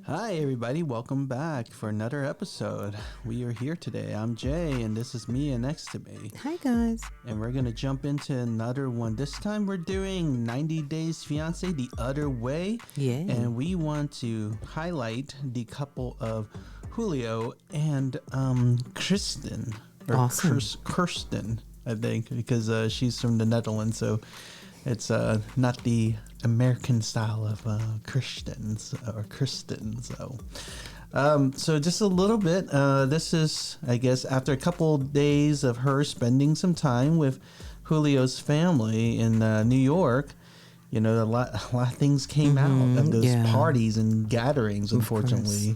Hi everybody, welcome back for another episode. We are here today. I'm Jay and this is Mia next to me. Hi guys. And we're going to jump into another one. This time we're doing 90 Days Fiance the Other Way. Yeah. And we want to highlight the couple of Julio and Kirsten. Awesome. Kirsten, I think, because she's from the Netherlands, so it's not the American style of Christians or Kristen. So just a little bit. This is, I guess, after a couple days of her spending some time with Julio's family in New York. You know, a lot of things came out of those parties and gatherings, unfortunately.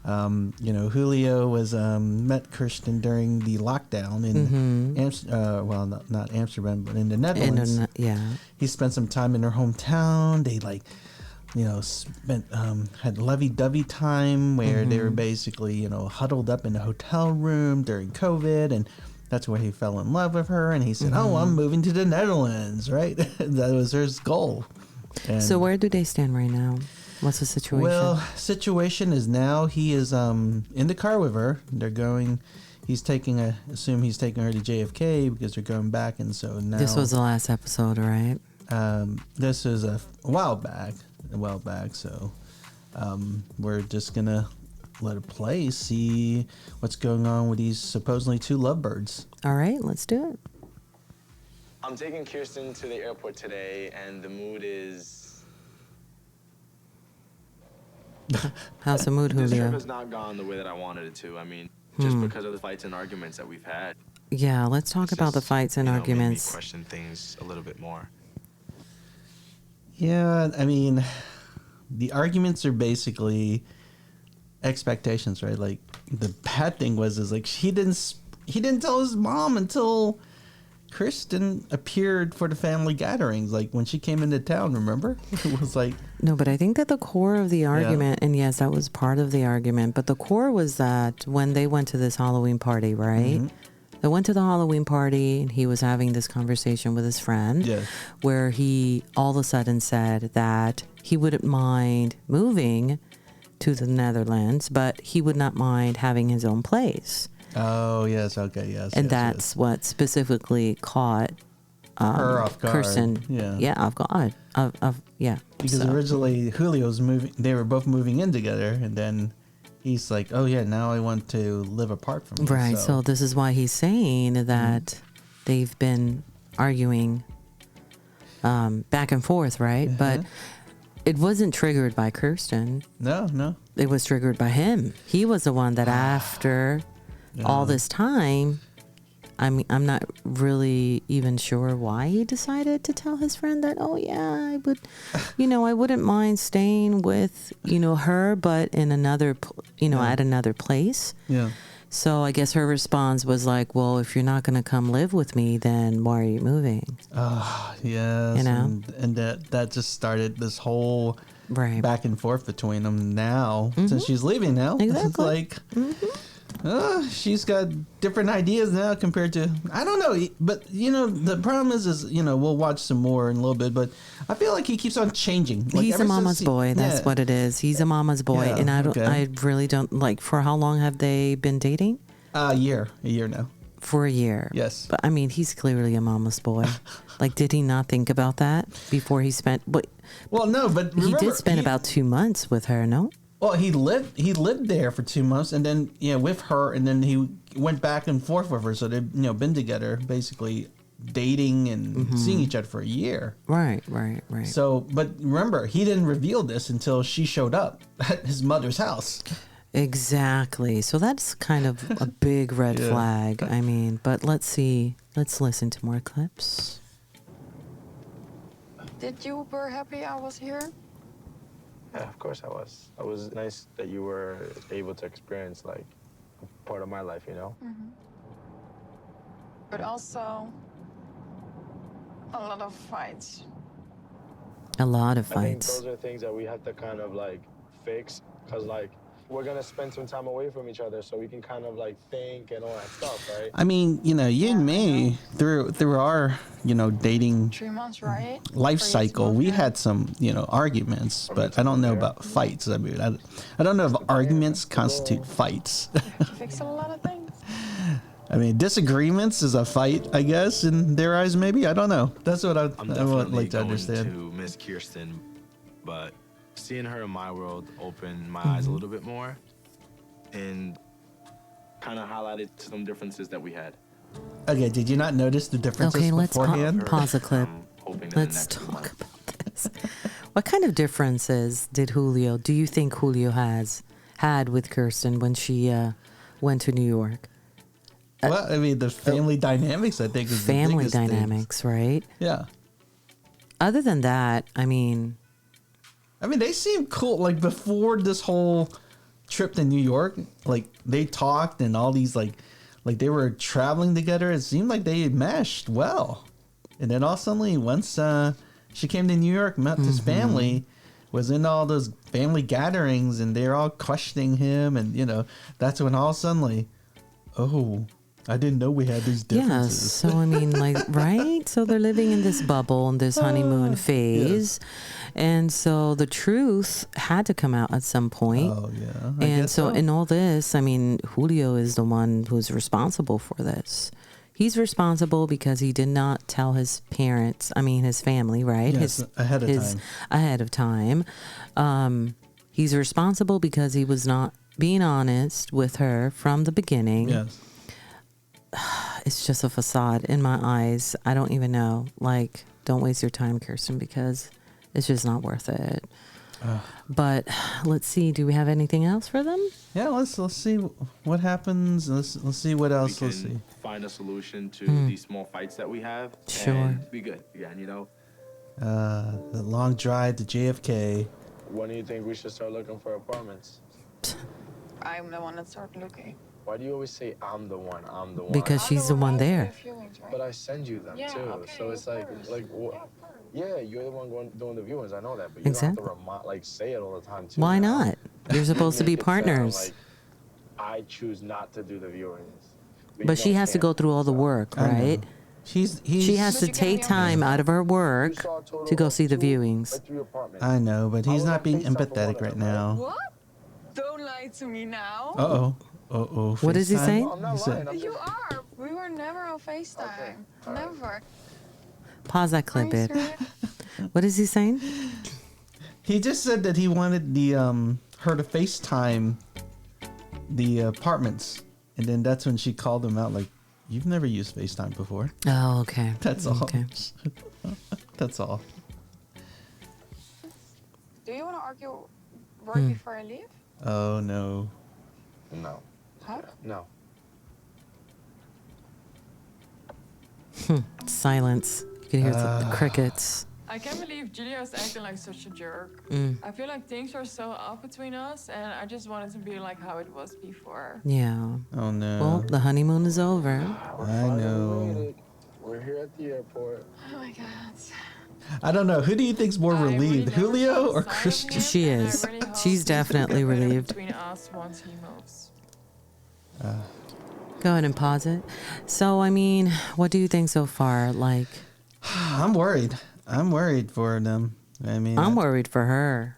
You know, Julio was met Kirsten during the lockdown in not Amsterdam, but in the Netherlands. He spent some time in her hometown. They spent had lovey-dovey time where they were basically, huddled up in the hotel room during COVID, and that's where he fell in love with her, and he said, "Oh, I'm moving to the Netherlands," right? That was his goal. And so where do they stand right now? What's the situation? Well, situation is now he is in the car with her. They're going. Assume he's taking her to JFK because they're going back, and so now. This was the last episode, right? This is a while back. So we're just gonna let it play, see what's going on with these supposedly two lovebirds. All right, let's do it. I'm taking Kirsten to the airport today, and the mood is... How's the mood, Julio? This trip has not gone the way that I wanted it to. I mean, just because of the fights and arguments that we've had. Yeah, let's talk about the fights and arguments. Made me question things a little bit more. Yeah, I mean, the arguments are basically expectations, right? Like the bad thing is like he didn't tell his mom until Kirsten appeared for the family gatherings, like when she came into town. Remember, it was like no, but I think that the core of the argument, and yes, that was part of the argument, but the core was that when they went to this Halloween party, right? They went to the Halloween party and he was having this conversation with his friend where he all of a sudden said that he wouldn't mind moving to the Netherlands, but he would not mind having his own place. Oh, yes. Okay. Yes. And that's what specifically caught her off guard. Kirsten. Yeah. Off guard. Because originally Julio's moving, they were both moving in together, and then he's like, oh yeah, now I want to live apart from you. Right. So this is why he's saying that they've been arguing back and forth, right? But it wasn't triggered by Kirsten. No. It was triggered by him. He was the one that after all this time, I mean, I'm not really even sure why he decided to tell his friend that, oh yeah, I would, I wouldn't mind staying with, her, but in another, at another place. Yeah. So I guess her response was like, well, if you're not going to come live with me, then why are you moving? Yes. And that just started this whole back and forth between them now, since she's leaving now. Exactly. It's like, she's got different ideas now compared to, I don't know, but the problem is we'll watch some more in a little bit, but I feel like he keeps on changing. Like, he's a mama's boy. That's what it is. He's a mama's boy. And I really don't like, for how long have they been dating? A year now. For a year. Yes. But I mean, he's clearly a mama's boy. Like, did he not think about that before he spent, well, no, but remember, he did spend about 2 months with her, no? Well, he lived there for 2 months, and then with her, and then he went back and forth with her. So they've been together, basically dating and seeing each other for a year. Right. So, but remember, he didn't reveal this until she showed up at his mother's house. Exactly. So that's kind of a big red flag. I mean, but let's see. Let's listen to more clips. Did you were happy I was here? Yeah, of course I was. It was nice that you were able to experience, like, a part of my life, But also a lot of fights. A lot of I think fights. those are things that we have to kind of, like, fix. Because, like, we're gonna spend some time away from each other so we can kind of like think and all that stuff, right? I mean, you and me through our dating 3 months, right? life For you to cycle, move we here? had some arguments, but I don't know about fights. I mean, I don't know if arguments constitute fights. To fix a lot of things. I mean, disagreements is a fight, I guess, in their eyes. Maybe I don't know. That's what I would like to understand. To Miss Kirsten, but seeing her in my world opened my eyes a little bit more, and kind of highlighted some differences that we had. Okay, did you not notice the differences beforehand? Pause the clip. Let's talk about this. What kind of differences do you think Julio had with Kirsten when she went to New York? Well, I mean, the family dynamics, I think, is family the biggest dynamics, right? Yeah. Other than that, I mean, they seem cool. Like, before this whole trip to New York, like, they talked and all these, like they were traveling together. It seemed like they meshed well. And then all suddenly, once she came to New York, met this family, was in all those family gatherings, and they're all questioning him. And, that's when all suddenly, I didn't know we had these differences. Yes. So, I mean, like, right? So they're living in this bubble, in this honeymoon phase. Yes. And so the truth had to come out at some point. Oh, yeah. And so in all this, I mean, Julio is the one who's responsible for this. He's responsible because he did not tell his parents, his family, right? Yes, ahead of time. He's responsible because he was not being honest with her from the beginning. Yes. It's just a facade in my eyes. I don't even know. Like, don't waste your time, Kirsten, because it's just not worth it. But let's see. Do we have anything else for them? Yeah, let's see what happens. Let's see what else. Let's see. Find a solution to these small fights that we have. Sure. And be good. Yeah, The long drive to JFK. When do you think we should start looking for apartments? I'm the one that started looking. Why do you always say I'm the one? I'm the one. Because she's the one there. But I send you them too. Okay, So it's like, yeah, you're the one doing the viewings. I know that, but you Exactly. don't have to say it all the time too. Why not? You're supposed to be Make it sound partners. like I choose not to do the viewings. But she has to go through all the work, right? She has to take time out of her work to go see the viewings. I know, but he's not being empathetic right now. What? Don't lie to me now. Uh-oh. What is he FaceTime? saying? I'm not lying. You are. We were never on FaceTime. Never. Pause that clip, Are you babe. serious? What is he saying? He just said that he wanted the her to FaceTime the apartments, and then that's when she called him out like, "You've never used FaceTime before." Oh, okay. That's all. Okay. That's all. Do you want to argue right before I leave? Oh no. No. Huh? No. Silence. You can hear the crickets. I can't believe Julio's acting like such a jerk. I feel like things are so off between us, and I just wanted to be like how it was before. Yeah. Oh no. Well, the honeymoon is over. I know. We're here at the airport. Oh my God. I don't know. Who do you think's more I really relieved, never Julio saw or the side of Christian? him, She and I is. really hope She's definitely things get better relieved. between us once he moves. Go ahead and pause it. So, what do you think so far? Like, I'm worried. I'm worried for them. I'm worried for her.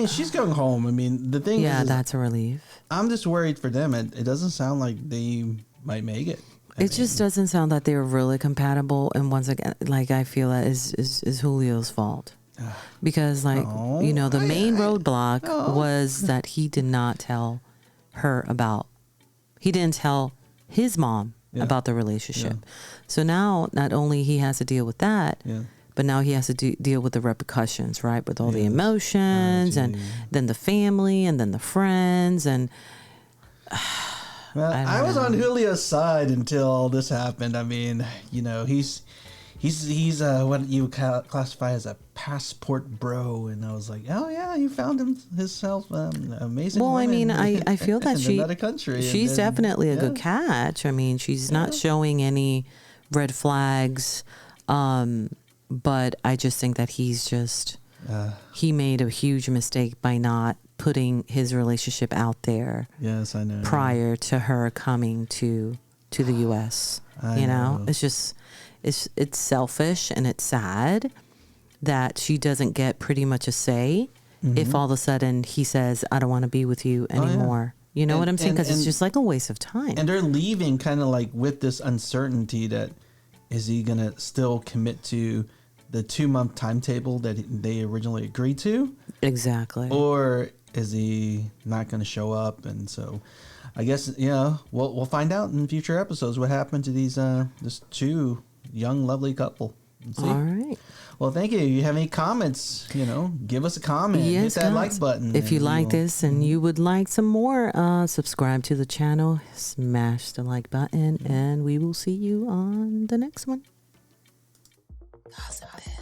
She's going home. The thing Yeah, is, that's a relief. I'm just worried for them. It doesn't sound like they might make it. It just doesn't sound that they're really compatible. And once again, like, I feel that is Julio's fault. Because, the main roadblock was that he did not tell her he didn't tell his mom about the relationship. Yeah. So now, not only he has to deal with that, but now he has to deal with the repercussions, right? With all the emotions and then the family and then the friends and... Well, I was on Julio's side until all this happened. He's what you classify as a passport bro, and I was like, oh yeah, he found himself amazing. Well, women I feel that in another country. she's definitely a good catch. She's not showing any red flags, but I just think that he made a huge mistake by not putting his relationship out there. Yes, I know. Prior to her coming to the U.S. I know. It's just, it's selfish, and it's sad that she doesn't get pretty much a say if all of a sudden he says, I don't want to be with you anymore. You know what I'm saying? Because it's just like a waste of time. And they're leaving kind of like with this uncertainty that, is he going to still commit to the 2-month timetable that they originally agreed to? Exactly. Or is he not going to show up? And so I guess, we'll find out in future episodes what happened to these this 2 young, lovely couple. See? All right. Well, thank you. You have any comments, give us a comment. Yes, hit that guys. like button. If you like this and you would like some more, subscribe to the channel, smash the like button, and we will see you on the next one. Gossipville.